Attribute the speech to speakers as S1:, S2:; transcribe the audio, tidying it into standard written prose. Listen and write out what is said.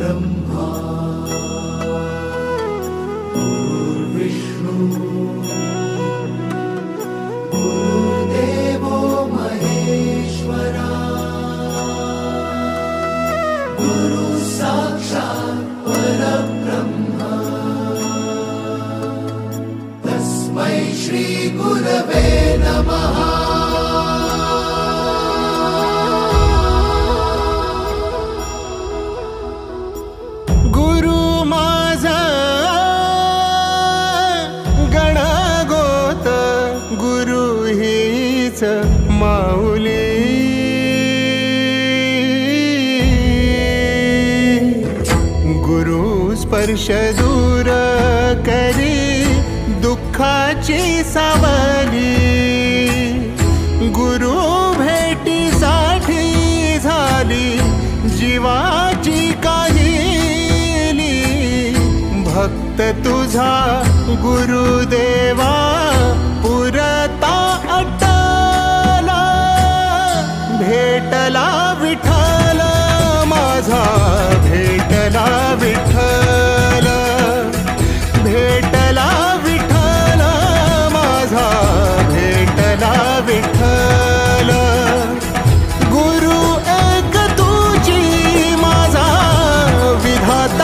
S1: ब्रह्मा गुरुर्विष्णु गुरुर्देवो महेश्वरा गुरु साक्षात् परब्रह्म तस्मै श्री गुरवे नमः।
S2: माऊली गुरु स्पर्श दूर करी दुःखाची सावली गुरु भेटीसाठी झाली जीवाची काहिली भक्त तुझा गुरुदेवा पुरता भेटला